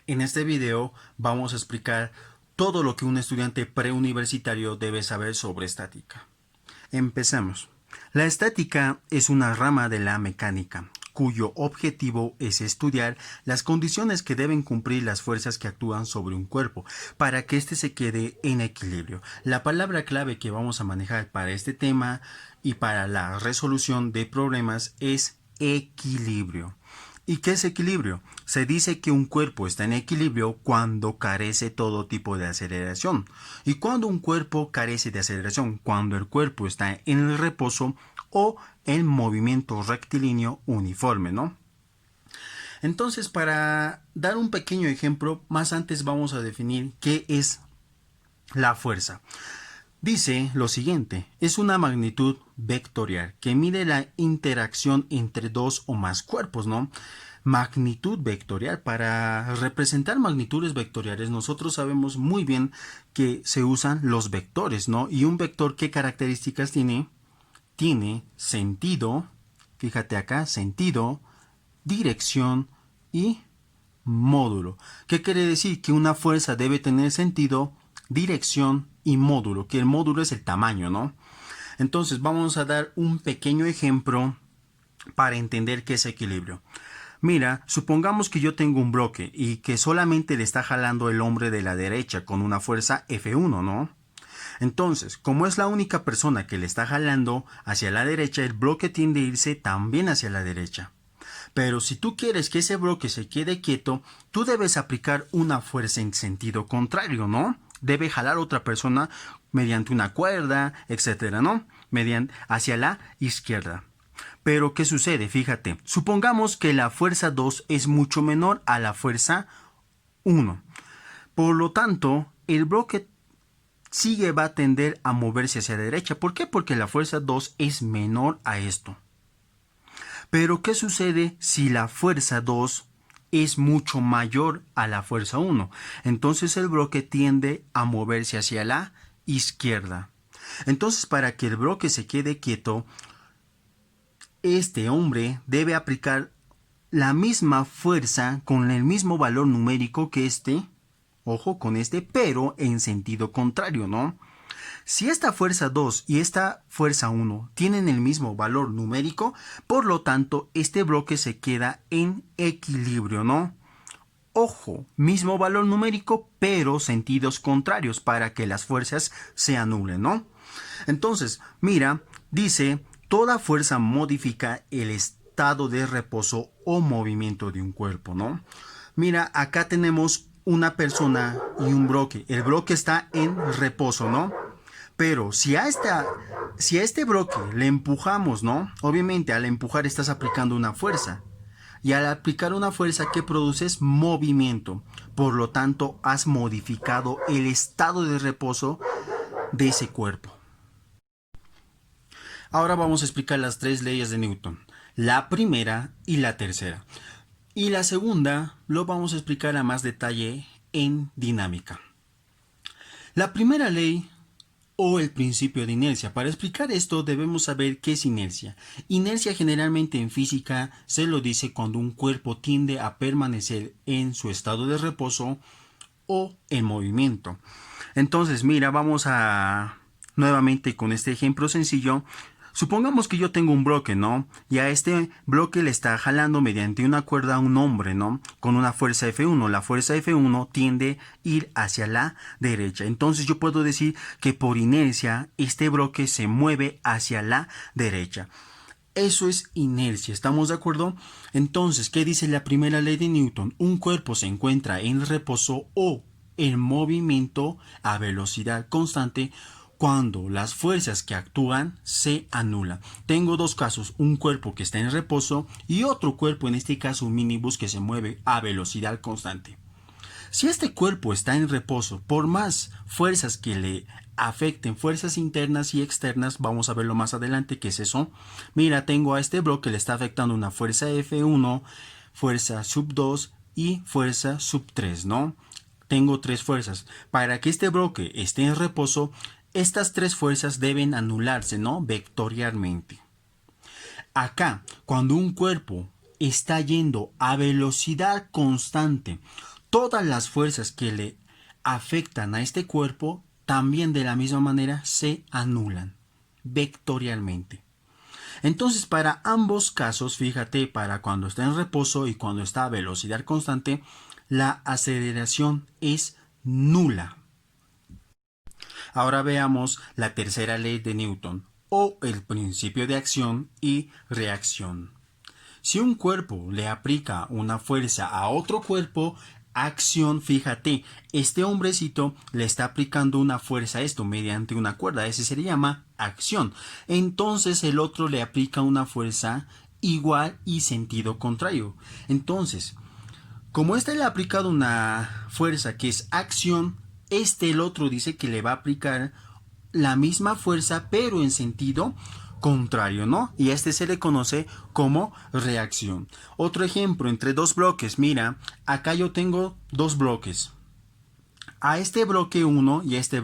En este video vamos a explicar todo lo que un estudiante preuniversitario debe saber sobre estática. Empecemos. La estática es una rama de la mecánica, cuyo objetivo es estudiar las condiciones que deben cumplir las fuerzas que actúan sobre un cuerpo para que éste se quede en equilibrio. La palabra clave que vamos a manejar para este tema y para la resolución de problemas es equilibrio. ¿Y qué es equilibrio? Se dice que un cuerpo está en equilibrio cuando carece todo tipo de aceleración. ¿Y cuando un cuerpo carece de aceleración? Cuando el cuerpo está en el reposo o en movimiento rectilíneo uniforme, ¿no? Entonces, para dar un pequeño ejemplo, más antes vamos a definir qué es la fuerza. Dice lo siguiente, es una magnitud vectorial que mide la interacción entre dos o más cuerpos, ¿no? Magnitud vectorial. Para representar magnitudes vectoriales nosotros sabemos muy bien que se usan los vectores, ¿no? Y un vector, ¿qué características tiene? Tiene sentido, fíjate acá, sentido, dirección y módulo. ¿Qué quiere decir? Que una fuerza debe tener sentido, dirección y módulo, que el módulo es el tamaño, ¿no? Entonces vamos a dar un pequeño ejemplo para entender qué es equilibrio. Mira, supongamos que yo tengo un bloque y que solamente le está jalando el hombre de la derecha con una fuerza F1, ¿no? Entonces, como es la única persona que le está jalando hacia la derecha, el bloque tiende a irse también hacia la derecha. Pero si tú quieres que ese bloque se quede quieto, tú debes aplicar una fuerza en sentido contrario, ¿no? Debe jalar a otra persona mediante una cuerda, etcétera, ¿no? Hacia la izquierda. Pero, ¿qué sucede? Fíjate, supongamos que la fuerza 2 es mucho menor a la fuerza 1. Por lo tanto, el bloque va a tender a moverse hacia la derecha. ¿Por qué? Porque la fuerza 2 es menor a esto. Pero, ¿qué sucede si la fuerza 2 es mucho mayor a la fuerza 1? Entonces el bloque tiende a moverse hacia la izquierda. Entonces, para que el bloque se quede quieto, este hombre debe aplicar la misma fuerza con el mismo valor numérico que este, ojo con este, pero en sentido contrario, ¿no? Si esta fuerza 2 y esta fuerza 1 tienen el mismo valor numérico, por lo tanto, este bloque se queda en equilibrio, ¿no? Ojo, mismo valor numérico, pero sentidos contrarios para que las fuerzas se anulen, ¿no? Entonces, mira, dice, toda fuerza modifica el estado de reposo o movimiento de un cuerpo, ¿no? Mira, acá tenemos una persona y un bloque. El bloque está en reposo, ¿no? Pero si a este bloque le empujamos, ¿no? Obviamente al empujar estás aplicando una fuerza. Y al aplicar una fuerza que produces movimiento. Por lo tanto, has modificado el estado de reposo de ese cuerpo. Ahora vamos a explicar las tres leyes de Newton. La primera y la tercera. Y la segunda lo vamos a explicar a más detalle en dinámica. La primera ley o el principio de inercia. Para explicar esto debemos saber qué es inercia. Inercia generalmente en física se lo dice cuando un cuerpo tiende a permanecer en su estado de reposo o en movimiento. Entonces, mira, vamos a nuevamente con este ejemplo sencillo. Supongamos que yo tengo un bloque, ¿no? Y a este bloque le está jalando mediante una cuerda a un hombre, ¿no? Con una fuerza F1. La fuerza F1 tiende a ir hacia la derecha. Entonces yo puedo decir que por inercia este bloque se mueve hacia la derecha. Eso es inercia, ¿estamos de acuerdo? Entonces, ¿qué dice la primera ley de Newton? Un cuerpo se encuentra en reposo o en movimiento a velocidad constante cuando las fuerzas que actúan se anulan. Tengo dos casos, un cuerpo que está en reposo y otro cuerpo, en este caso un minibús que se mueve a velocidad constante. Si este cuerpo está en reposo, por más fuerzas que le afecten, fuerzas internas y externas, vamos a verlo más adelante, ¿qué es eso? Mira, tengo a este bloque, le está afectando una fuerza F1, fuerza sub 2 y fuerza sub 3, ¿no? Tengo tres fuerzas. Para que este bloque esté en reposo, estas tres fuerzas deben anularse, ¿no? Vectorialmente. Acá, cuando un cuerpo está yendo a velocidad constante, todas las fuerzas que le afectan a este cuerpo también de la misma manera se anulan vectorialmente. Entonces, para ambos casos, fíjate, para cuando está en reposo y cuando está a velocidad constante, la aceleración es nula. Ahora veamos la tercera ley de Newton, o el principio de acción y reacción. Si un cuerpo le aplica una fuerza a otro cuerpo, acción, fíjate, este hombrecito le está aplicando una fuerza a esto mediante una cuerda, ese se le llama acción. Entonces el otro le aplica una fuerza igual y sentido contrario. Entonces, como este le ha aplicado una fuerza que es acción, el otro dice que le va a aplicar la misma fuerza pero en sentido contrario, ¿no? Y se le conoce como reacción. Otro ejemplo, entre dos bloques, mira, acá yo tengo dos bloques. A este bloque 1 y a este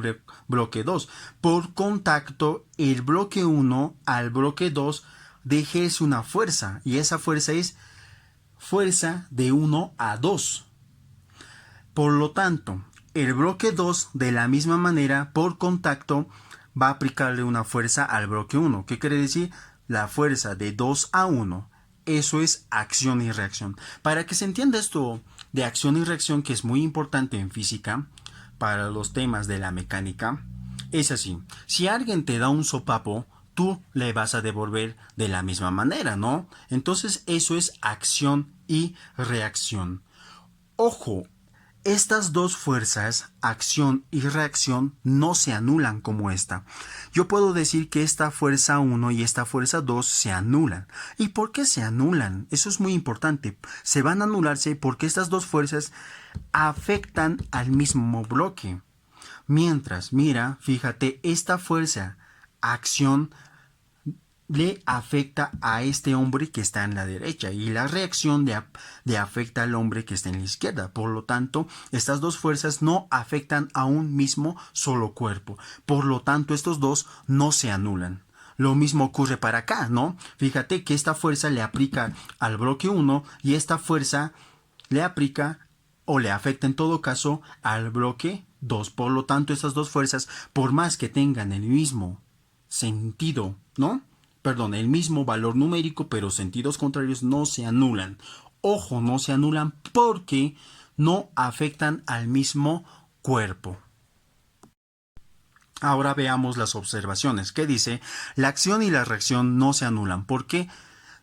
bloque 2. Por contacto, el bloque 1 al bloque 2 ejerce una fuerza y esa fuerza es fuerza de 1 a 2. Por lo tanto, el bloque 2 de la misma manera, por contacto, va a aplicarle una fuerza al bloque 1. ¿Qué quiere decir? La fuerza de 2 a 1. Eso es acción y reacción. Para que se entienda esto de acción y reacción, que es muy importante en física, para los temas de la mecánica, es así. Si alguien te da un sopapo, tú le vas a devolver de la misma manera, ¿no? Entonces eso es acción y reacción. Ojo, estas dos fuerzas, acción y reacción, no se anulan como esta. Yo puedo decir que esta fuerza 1 y esta fuerza 2 se anulan. ¿Y por qué se anulan? Eso es muy importante. Se van a anularse porque estas dos fuerzas afectan al mismo bloque. Mientras, mira, fíjate, esta fuerza, acción, le afecta a este hombre que está en la derecha y la reacción le afecta al hombre que está en la izquierda. Por lo tanto, estas dos fuerzas no afectan a un mismo solo cuerpo. Por lo tanto, estos dos no se anulan. Lo mismo ocurre para acá, ¿no? Fíjate que esta fuerza le aplica al bloque 1 y esta fuerza le aplica o le afecta en todo caso al bloque 2. Por lo tanto, estas dos fuerzas, por más que tengan el mismo sentido, ¿no? Perdón, el mismo valor numérico, pero sentidos contrarios, no se anulan. Ojo, no se anulan porque no afectan al mismo cuerpo. Ahora veamos las observaciones. ¿Qué dice? La acción y la reacción no se anulan porque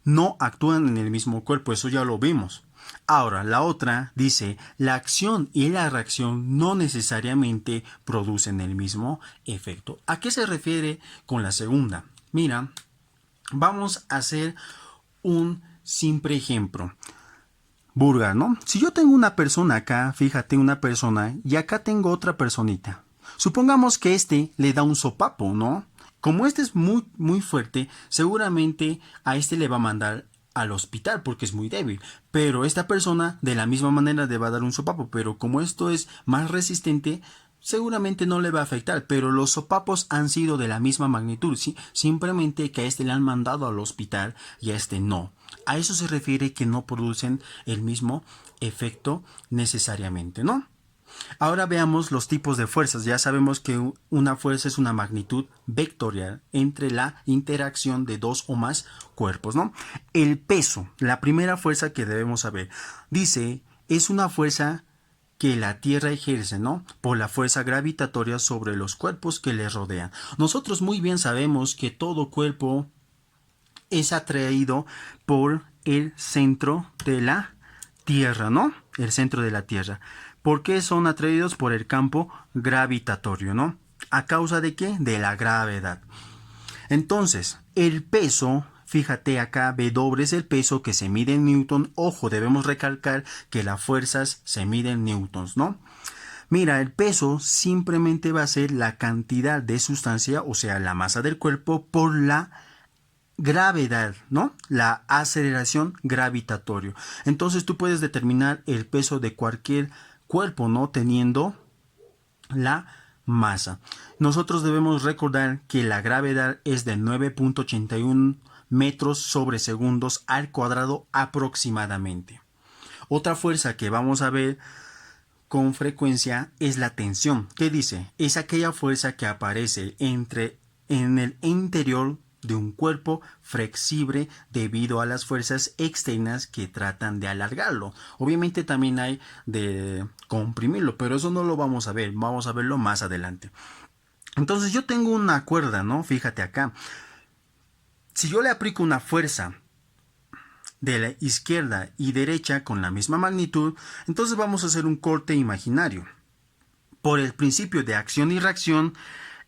no actúan en el mismo cuerpo. Eso ya lo vimos. Ahora, la otra dice, la acción y la reacción no necesariamente producen el mismo efecto. ¿A qué se refiere con la segunda? Mira, vamos a hacer un simple ejemplo. Burger, ¿no? Si yo tengo una persona acá, fíjate, una persona, y acá tengo otra personita. Supongamos que le da un sopapo, ¿no? Como es muy fuerte, seguramente a le va a mandar al hospital porque es muy débil. Pero esta persona de la misma manera le va a dar un sopapo, pero como esto es más resistente, seguramente no le va a afectar, pero los sopapos han sido de la misma magnitud, ¿sí? Simplemente que a le han mandado al hospital y a no. A eso se refiere que no producen el mismo efecto necesariamente, ¿no? Ahora veamos los tipos de fuerzas. Ya sabemos que una fuerza es una magnitud vectorial entre la interacción de dos o más cuerpos, ¿no? El peso, la primera fuerza que debemos saber, dice, es una fuerza que la Tierra ejerce, ¿no? Por la fuerza gravitatoria sobre los cuerpos que le rodean. Nosotros muy bien sabemos que todo cuerpo es atraído por el centro de la Tierra, ¿no? El centro de la Tierra. ¿Por qué son atraídos? Por el campo gravitatorio, ¿no? ¿A causa de qué? De la gravedad. Entonces, el peso, fíjate acá, W es el peso que se mide en Newton. Ojo, debemos recalcar que las fuerzas se miden en newtons, ¿no? Mira, el peso simplemente va a ser la cantidad de sustancia, o sea, la masa del cuerpo por la gravedad, ¿no? La aceleración gravitatoria. Entonces tú puedes determinar el peso de cualquier cuerpo, ¿no? Teniendo la masa. Nosotros debemos recordar que la gravedad es de 9.81 metros sobre segundos al cuadrado aproximadamente. Otra fuerza que vamos a ver con frecuencia es la tensión. ¿Qué dice? Es aquella fuerza que aparece en el interior de un cuerpo flexible debido a las fuerzas externas que tratan de alargarlo. Obviamente también hay de comprimirlo, pero eso no lo vamos a ver, vamos a verlo más adelante. Entonces yo tengo una cuerda, ¿no? Fíjate acá. Si yo le aplico una fuerza de la izquierda y derecha con la misma magnitud, entonces vamos a hacer un corte imaginario. Por el principio de acción y reacción,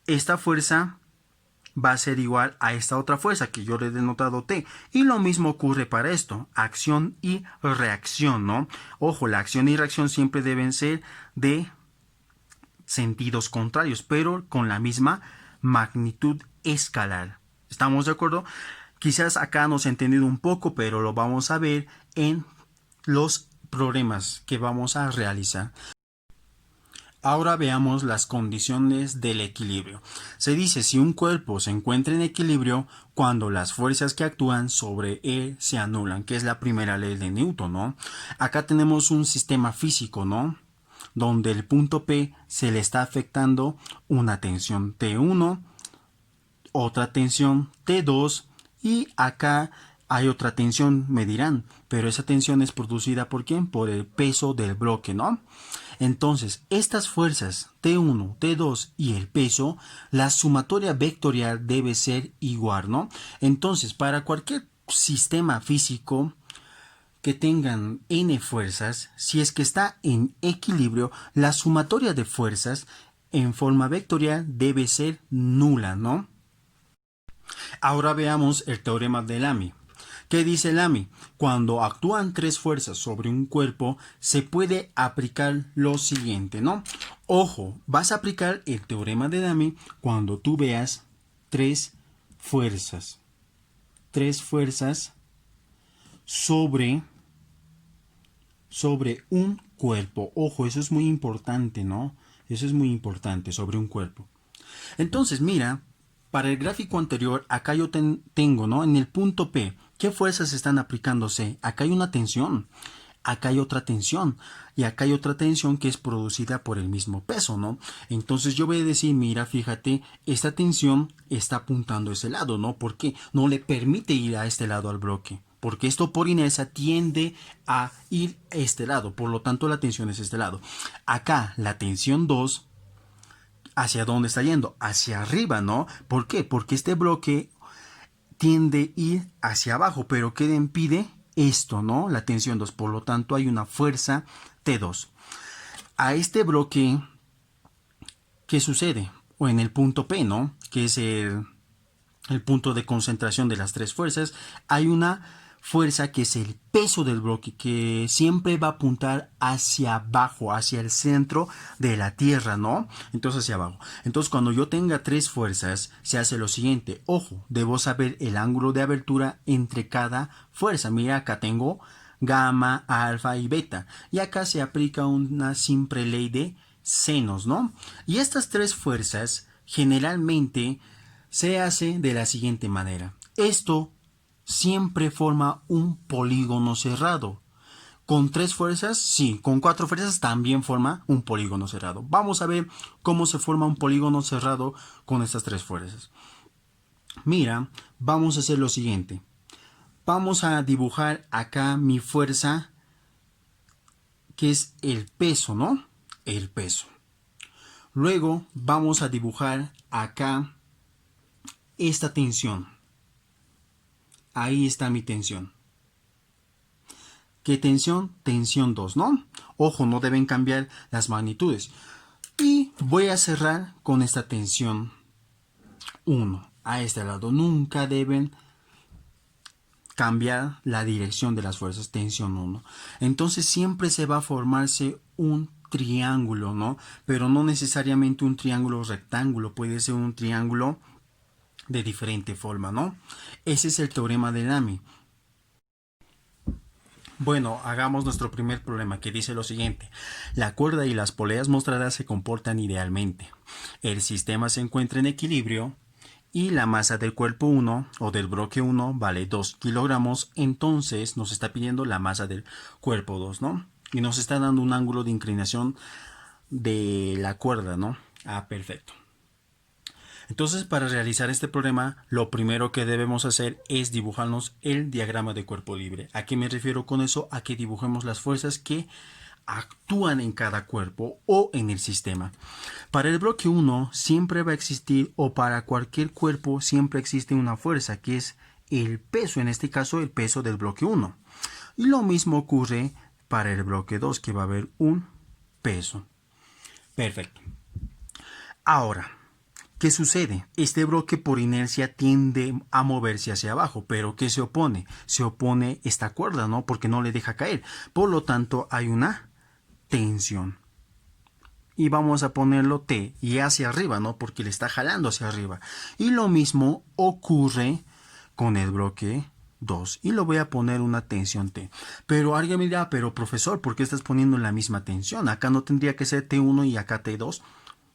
esta fuerza va a ser igual a esta otra fuerza que yo le he denotado T. Y lo mismo ocurre para esto, acción y reacción, ¿no? Ojo, la acción y reacción siempre deben ser de sentidos contrarios, pero con la misma magnitud escalar. ¿Estamos de acuerdo? Quizás acá nos ha entendido un poco, pero lo vamos a ver en los problemas que vamos a realizar. Ahora veamos las condiciones del equilibrio. Se dice si un cuerpo se encuentra en equilibrio cuando las fuerzas que actúan sobre él se anulan, que es la primera ley de Newton, ¿no? Acá tenemos un sistema físico, ¿no? Donde el punto P se le está afectando una tensión T1, otra tensión T2 y acá hay otra tensión, me dirán, pero esa tensión es producida ¿por quién? Por el peso del bloque, ¿no? Entonces, estas fuerzas T1, T2 y el peso, la sumatoria vectorial debe ser igual, ¿no? Entonces, para cualquier sistema físico que tengan n fuerzas, si es que está en equilibrio, la sumatoria de fuerzas en forma vectorial debe ser nula, ¿no? Ahora veamos el teorema de Lamy. ¿Qué dice Lamy? Cuando actúan tres fuerzas sobre un cuerpo, se puede aplicar lo siguiente, ¿no? Ojo, vas a aplicar el teorema de Lamy cuando tú veas tres fuerzas. Tres fuerzas sobre un cuerpo. Ojo, eso es muy importante, ¿no? Eso es muy importante, sobre un cuerpo. Entonces, mira, para el gráfico anterior, acá yo tengo, ¿no? En el punto P, ¿qué fuerzas están aplicándose? Acá hay una tensión, acá hay otra tensión, y acá hay otra tensión que es producida por el mismo peso, ¿no? Entonces yo voy a decir, mira, fíjate, esta tensión está apuntando a ese lado, ¿no? ¿Por qué? No le permite ir a este lado al bloque. Porque esto por inercia tiende a ir a este lado, por lo tanto la tensión es este lado. Acá la tensión 2, ¿hacia dónde está yendo? Hacia arriba, ¿no? ¿Por qué? Porque este bloque tiende a ir hacia abajo, pero ¿qué le impide? Esto, ¿no? La tensión 2, por lo tanto hay una fuerza T2. A este bloque, ¿qué sucede? O en el punto P, ¿no? Que es el punto de concentración de las tres fuerzas, hay una fuerza que es el peso del bloque que siempre va a apuntar hacia abajo, hacia el centro de la Tierra, ¿no? Entonces hacia abajo. Entonces cuando yo tenga tres fuerzas se hace lo siguiente. Ojo, debo saber el ángulo de abertura entre cada fuerza. Mira, acá tengo gamma, alfa y beta. Y acá se aplica una simple ley de senos, ¿no? Y estas tres fuerzas generalmente se hace de la siguiente manera. Esto siempre forma un polígono cerrado. Con tres fuerzas, sí. Con cuatro fuerzas también forma un polígono cerrado. Vamos a ver cómo se forma un polígono cerrado con estas tres fuerzas. Mira, vamos a hacer lo siguiente. Vamos a dibujar acá mi fuerza, que es el peso, ¿no? El peso. Luego vamos a dibujar acá esta tensión. Ahí está mi tensión. ¿Qué tensión? Tensión 2, ¿no? Ojo, no deben cambiar las magnitudes. Y voy a cerrar con esta tensión 1. A este lado nunca deben cambiar la dirección de las fuerzas. Tensión 1. Entonces siempre se va a formarse un triángulo, ¿no? Pero no necesariamente un triángulo rectángulo. Puede ser un triángulo de diferente forma, ¿no? Ese es el teorema de Lamy. Bueno, hagamos nuestro primer problema que dice lo siguiente. La cuerda y las poleas mostradas se comportan idealmente. El sistema se encuentra en equilibrio y la masa del cuerpo 1 o del bloque 1 vale 2 kilogramos. Entonces nos está pidiendo la masa del cuerpo 2, ¿no? Y nos está dando un ángulo de inclinación de la cuerda, ¿no? Ah, perfecto. Entonces, para realizar este problema, lo primero que debemos hacer es dibujarnos el diagrama de cuerpo libre. ¿A qué me refiero con eso? A que dibujemos las fuerzas que actúan en cada cuerpo o en el sistema. Para el bloque 1 siempre va a existir, o para cualquier cuerpo siempre existe una fuerza, que es el peso, en este caso el peso del bloque 1. Y lo mismo ocurre para el bloque 2, que va a haber un peso. Perfecto. Ahora, ¿qué sucede? Este bloque por inercia tiende a moverse hacia abajo, pero ¿qué se opone? Se opone esta cuerda, ¿no? Porque no le deja caer. Por lo tanto, hay una tensión. Y vamos a ponerlo T y hacia arriba, ¿no? Porque le está jalando hacia arriba. Y lo mismo ocurre con el bloque 2. Y lo voy a poner una tensión T. Pero alguien me dirá, pero profesor, ¿por qué estás poniendo la misma tensión? Acá no tendría que ser T1 y acá T2.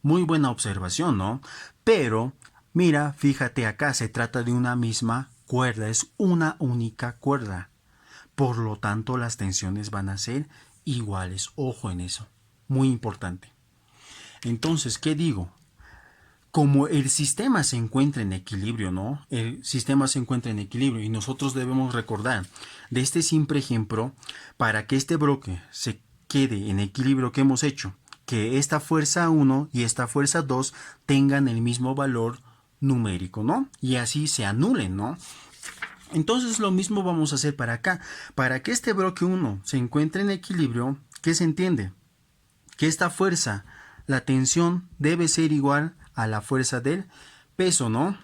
Muy buena observación, ¿no? Pero, mira, fíjate acá, se trata de una misma cuerda. Es una única cuerda. Por lo tanto, las tensiones van a ser iguales. Ojo en eso. Muy importante. Entonces, ¿qué digo? Como el sistema se encuentra en equilibrio, ¿no? El sistema se encuentra en equilibrio y nosotros debemos recordar de este simple ejemplo, para que este bloque se quede en equilibrio que hemos hecho, que esta fuerza 1 y esta fuerza 2 tengan el mismo valor numérico, ¿no? Y así se anulen, ¿no? Entonces lo mismo vamos a hacer para acá. Para que este bloque 1 se encuentre en equilibrio, ¿qué se entiende? Que esta fuerza, la tensión, debe ser igual a la fuerza del peso, ¿no?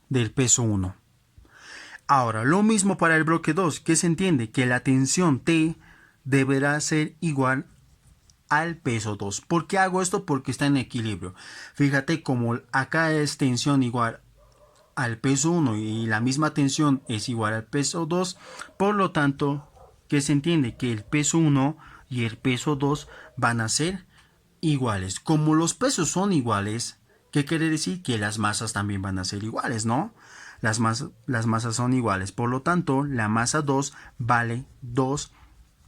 Del peso 1. Ahora, lo mismo para el bloque 2, que se entiende que la tensión T deberá ser igual al peso 2. ¿Por qué hago esto? Porque está en equilibrio. Fíjate, como acá es tensión igual al peso 1 y la misma tensión es igual al peso 2, por lo tanto, que se entiende que el peso 1 y el peso 2 van a ser iguales. Como los pesos son iguales, ¿qué quiere decir? Que las masas también van a ser iguales, ¿no? Las masas son iguales, por lo tanto, la masa 2 vale 2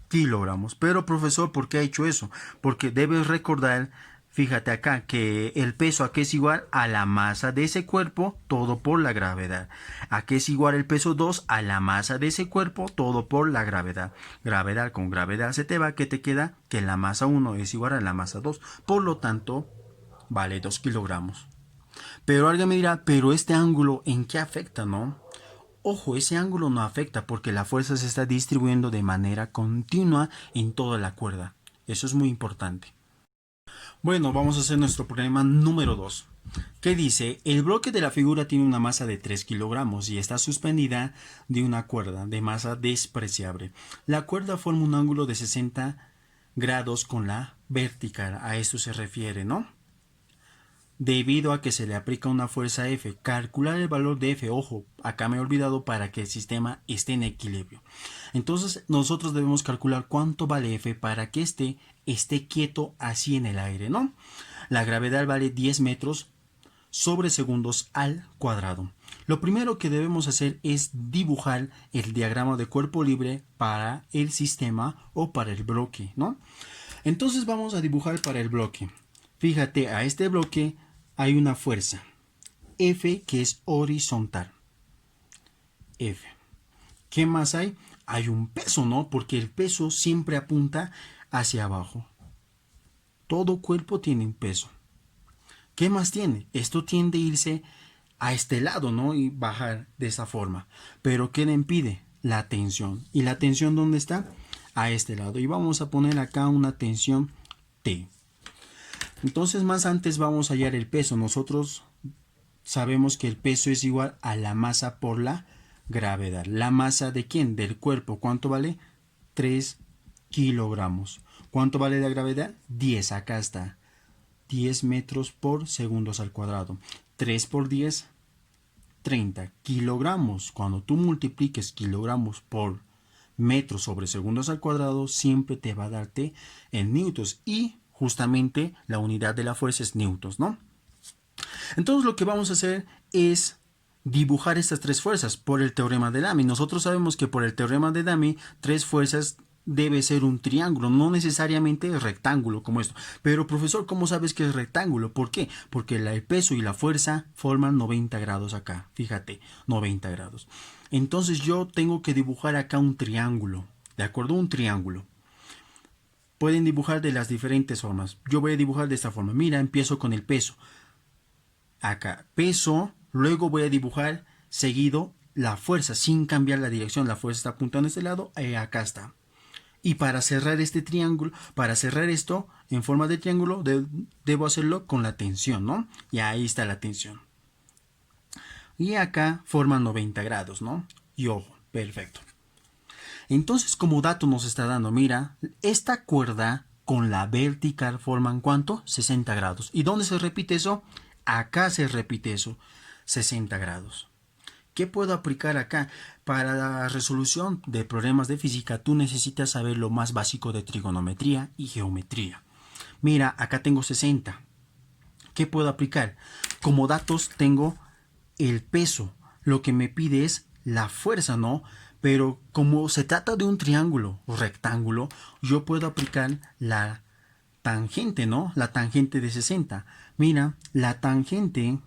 kilogramos. Pero profesor, ¿por qué ha hecho eso? Porque debes recordar, fíjate acá, que el peso a qué es igual a la masa de ese cuerpo, todo por la gravedad. ¿A qué es igual el peso 2? A la masa de ese cuerpo, todo por la gravedad. Gravedad con gravedad se te va, ¿qué te queda? Que la masa 1 es igual a la masa 2. Por lo tanto, vale 2 kilogramos. Pero alguien me dirá, pero este ángulo, ¿en qué afecta, no? Ojo, ese ángulo no afecta porque la fuerza se está distribuyendo de manera continua en toda la cuerda. Eso es muy importante. Bueno, vamos a hacer nuestro problema número 2. ¿Qué dice? El bloque de la figura tiene una masa de 3 kilogramos y está suspendida de una cuerda de masa despreciable. La cuerda forma un ángulo de 60 grados con la vertical. A esto se refiere, ¿no? Debido a que se le aplica una fuerza F. Calcular el valor de F, ojo, acá me he olvidado, para que el sistema esté en equilibrio. Entonces nosotros debemos calcular cuánto vale F para que esté quieto así en el aire, ¿no? La gravedad vale 10 metros sobre segundos al cuadrado. Lo primero que debemos hacer es dibujar el diagrama de cuerpo libre para el sistema o para el bloque, ¿no? Entonces vamos a dibujar para el bloque. Fíjate, a este bloque hay una fuerza F que es horizontal. F. ¿Qué más hay? Hay un peso, ¿no? Porque el peso siempre apunta hacia abajo. Todo cuerpo tiene un peso. ¿Qué más tiene? Esto tiende a irse a este lado, ¿no? Y bajar de esa forma. Pero ¿qué le impide? La tensión. ¿Y la tensión dónde está? A este lado. Y vamos a poner acá una tensión T. Entonces, más antes vamos a hallar el peso. Nosotros sabemos que el peso es igual a la masa por la gravedad. ¿La masa de quién? Del cuerpo. ¿Cuánto vale? 3 kilogramos. ¿Cuánto vale la gravedad? 10. Acá está. 10 metros por segundos al cuadrado. 3 por 10, 30 kilogramos. Cuando tú multipliques kilogramos por metros sobre segundos al cuadrado, siempre te va a darte en newtons. Y justamente la unidad de la fuerza es newtons, ¿no? Entonces lo que vamos a hacer es dibujar estas tres fuerzas por el teorema de Dami. Nosotros sabemos que por el teorema de Dami, tres fuerzas debe ser un triángulo, no necesariamente rectángulo como esto. Pero profesor, ¿cómo sabes que es rectángulo? ¿Por qué? Porque el peso y la fuerza forman 90 grados acá. Fíjate, 90 grados. Entonces yo tengo que dibujar acá un triángulo. ¿De acuerdo? Un triángulo. Pueden dibujar de las diferentes formas. Yo voy a dibujar de esta forma. Mira, empiezo con el peso. Acá, peso. Luego voy a dibujar seguido la fuerza sin cambiar la dirección. La fuerza está apuntando a este lado. Acá está. Y para cerrar este triángulo, para cerrar esto en forma de triángulo, debo hacerlo con la tensión, ¿no? Y ahí está la tensión. Y acá forman 90 grados, ¿no? Y ojo, perfecto. Entonces, como dato nos está dando, mira, esta cuerda con la vertical forman ¿cuánto? 60 grados. ¿Y dónde se repite eso? Acá se repite eso, 60 grados. ¿Qué puedo aplicar acá? Para la resolución de problemas de física, tú necesitas saber lo más básico de trigonometría y geometría. Mira, acá tengo 60. ¿Qué puedo aplicar? Como datos tengo el peso. Lo que me pide es la fuerza, ¿no? Pero como se trata de un triángulo o rectángulo, yo puedo aplicar la tangente, ¿no? La tangente de 60. Mira, la tangente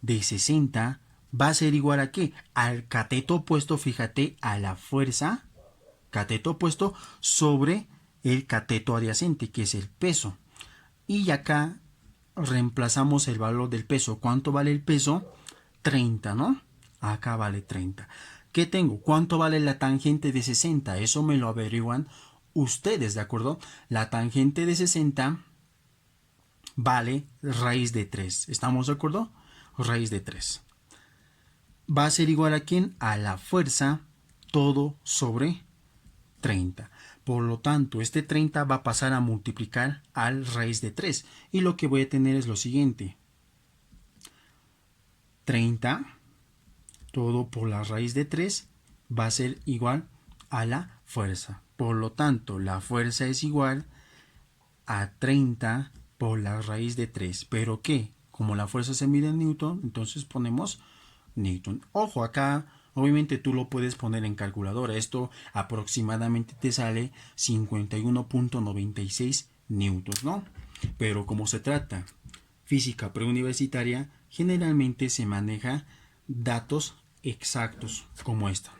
de 60 va a ser igual a ¿qué? Al cateto opuesto, fíjate, a la fuerza, cateto opuesto sobre el cateto adyacente, que es el peso. Y acá reemplazamos el valor del peso. ¿Cuánto vale el peso? 30, ¿no? Acá vale 30. ¿Qué tengo? ¿Cuánto vale la tangente de 60? Eso me lo averiguan ustedes, ¿de acuerdo? La tangente de 60 vale raíz de 3. ¿Estamos de acuerdo? Raíz de 3. Va a ser igual a ¿quién? A la fuerza todo sobre 30. Por lo tanto, este 30 va a pasar a multiplicar al raíz de 3. Y lo que voy a tener es lo siguiente. 30 todo por la raíz de 3 va a ser igual a la fuerza. Por lo tanto, la fuerza es igual a 30 por la raíz de 3. ¿Pero qué? Como la fuerza se mide en Newton, entonces ponemos Newton. Ojo, acá obviamente tú lo puedes poner en calculadora. Esto aproximadamente te sale 51.96 newtons, ¿no? Pero como se trata física preuniversitaria, generalmente se maneja datos exactos como esta.